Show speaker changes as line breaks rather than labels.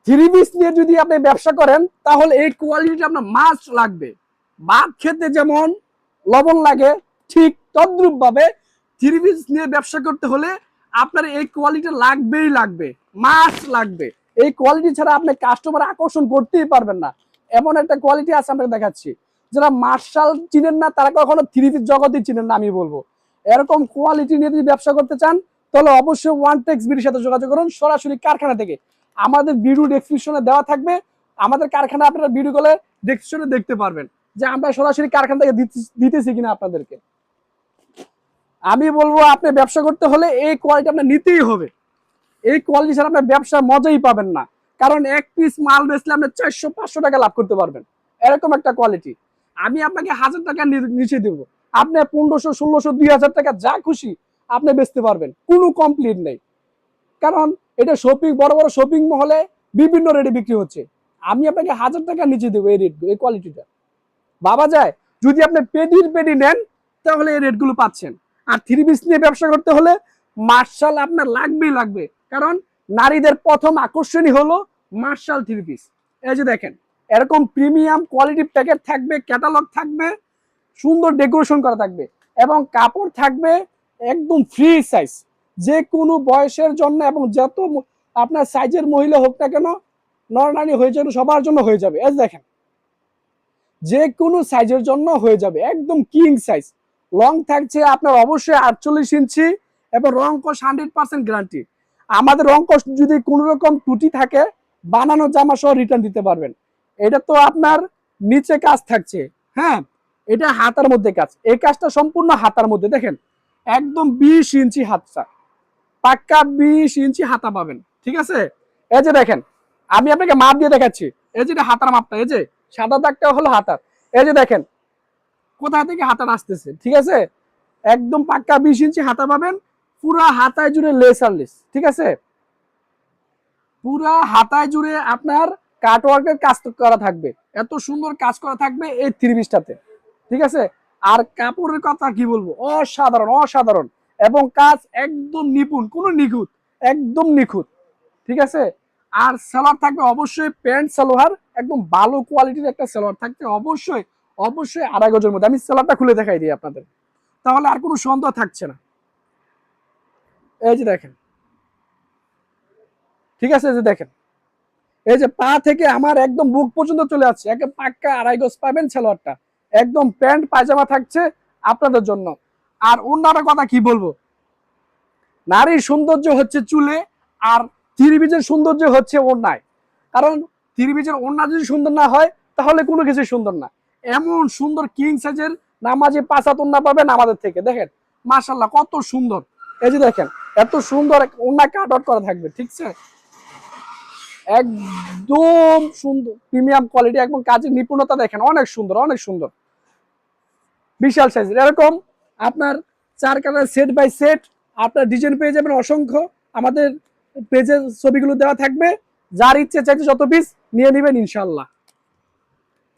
Three piece নিয়ে যদি আপনি ব্যবসা করেন তাহলে এই কোয়ালিটিটা আপনার মাস্ট লাগবে। ভাত খেতে যেমন লবণ লাগে, ঠিক তদ্রুপ ভাবে থ্রি পিস নিয়ে ব্যবসা করতে হলে আপনার এই কোয়ালিটি লাগবেই লাগবে, মাস্ট লাগবে। এই কোয়ালিটি ছাড়া আপনি কাস্টমার আকর্ষণ করতেই পারবেন না। এমন একটা কোয়ালিটি আছে আপনাকে দেখাচ্ছি, যারা মার্শাল চিনেন না তারা কখনো থ্রি পিস জগতই চিনেন না। আমি বলবো এরকম কোয়ালিটি নিয়ে যদি ব্যবসা করতে চান তাহলে অবশ্যই ওয়ানটেক্স বিডির সাথে যোগাযোগ করুন, সরাসরি কারখানা থেকে। আমাদের ভিডিও ডেসক্রিপশনে দেওয়া থাকবে, আমাদের কারখানা আপনারা ভিডিও কলে ডেসক্রিপশনে দেখতে পারবেন যে আমরা সরাসরি কারখানা থেকে দিতেছি কিনা আপনাদেরকে। আমি বলবো আপনি ব্যবসা করতে হলে এই কোয়ালিটি আপনার নিতেই হবে। এই কোয়ালিটি ছাড়া আপনার ব্যবসার মজাই পাবেন না। কারণ এক পিস মাল বেচলে আপনি 400-500 টাকা লাভ করতে পারবেন, এরকম একটা কোয়ালিটি। আমি আপনাকে 1000 টাকা নিচে দেবো, আপনি 1500, 1600, 2000 টাকা যা খুশি আপনি বেচতে পারবেন, কোনো কমপ্লিট নেই। কারণ এটা শপিং, বড় বড় শপিং মহলে বিভিন্ন রেটে বিক্রি হচ্ছে। আমি আপনাকে 1000 টাকা নিচে দেবো এই রেট, এই কোয়ালিটিটা ভাবা যায়। যদি আপনি পেডি নেন তাহলে এই রেটগুলো পাচ্ছেন। আর থ্রি পিস নিয়ে ব্যবসা করতে হলে মার্শাল আপনার লাগবেই লাগবে। কারণ নারীদের প্রথম আকর্ষণই হলো মার্শাল থ্রি পিস। এই যে দেখেন, এরকম প্রিমিয়াম কোয়ালিটি প্যাকেট থাকবে, ক্যাটালগ থাকবে, সুন্দর ডেকোরেশন করা থাকবে, এবং কাপড় থাকবে একদম ফ্রি সাইজ, যে কোনো বয়সের জন্য এবং যত আপনার সাইজের মহিলা হোক না কেন, নরনারী হয়ে যাবে, সবার জন্য হয়ে যাবে। এই দেখেন, যে কোনো সাইজের জন্য হয়ে যাবে, একদম কিং সাইজ। লং থাকছে আপনার অবশ্যই 48 ইঞ্চি এবং রং কস 100% গ্যারান্টি। আমাদের রং কস যদি কোনো রকম ত্রুটি থাকে বানানো জামা সহ রিটার্ন দিতে পারবেন। এটা তো আপনার নিচে কাজ থাকছে, হ্যাঁ, এটা হাতার মধ্যে কাজ, এই কাজটা সম্পূর্ণ হাতার মধ্যে। দেখেন একদম 20 ইঞ্চি হাতটা, পাক্কা 20 ইঞ্চি হাতা পাবেন, ঠিক আছে। এই যে দেখেন, আমি আপনাকে মাপ দিয়ে দেখাচ্ছি। এই যে হাতার মাপটা, এই যে সাদা দাগটা হলো হাতার। এই যে দেখেন কোথা থেকে হাতাটা আসতেছে, ঠিক আছে। একদম পাক্কা 20 ইঞ্চি হাতা পাবেন, পুরা হাতায় জুড়ে লেস আর লেস, ঠিক আছে। পুরা হাতায় জুড়ে আপনার কাটওয়ার্কের কাজ করা থাকবে, এত সুন্দর কাজ করা থাকবে এই থ্রি পিসটাতে, ঠিক আছে। আর কাপড়ের কথা কি বলবো, অসাধারণ অসাধারণ, এবং কাজ একদম নিপুণ, কোনো নিখুঁত, একদম নিখুঁত, ঠিক আছে। আর সালোয়ার থাকবে অবশ্যই প্যান্ট সালোয়ার, একদম ভালো কোয়ালিটির একটা সালোয়ার থাকবে অবশ্যই, অবশ্যই 2.5 গজের মধ্যে। আমি সালোয়ারটা খুলে দেখাই দিই আপনাদের, তাহলে আর কোনো সন্দেহ থাকছে না। এই যে দেখেন, ঠিক আছে, এই যে দেখেন, এই যে পা থেকে আমার একদম বুক পর্যন্ত চলে আসছে, একদম পাক্কা 2.5 গজ পাবেন সালোয়ারটা, একদম প্যান্ট পায়জামা থাকছে আপনাদের জন্য। আর অন্যান্য কথা কি বলবো, নারীর সৌন্দর্য হচ্ছে চুলে, আর থ্রি পিসের সৌন্দর্য হচ্ছে ওড়নায়। কারণ থ্রি পিসের ওড়না যদি সুন্দর না হয় তাহলে কোনো কিছু সুন্দর না। এমন সুন্দর কিং সাইজের নামাজি 5 হাত ওড়না পাবেন আমাদের থেকে। দেখেন মাশাআল্লাহ কত সুন্দর, এই যে দেখেন এত সুন্দর ওড়না কাট আউট করা থাকবে, ঠিক আছে। একদম সুন্দর প্রিমিয়াম কোয়ালিটি, একদম কাজের নিপুণতা দেখেন, অনেক সুন্দর অনেক সুন্দর, বিশাল সাইজের। এরকম আপনার 4 কালার সেট বাই সেট আপনার ডিজাইন পেয়ে যাবেন অসংখ্য। আমাদের পেজের ছবিগুলো দেওয়া থাকবে, যার ইচ্ছে চাইছে যত পিস নিয়ে নেবেন ইনশাল্লাহ।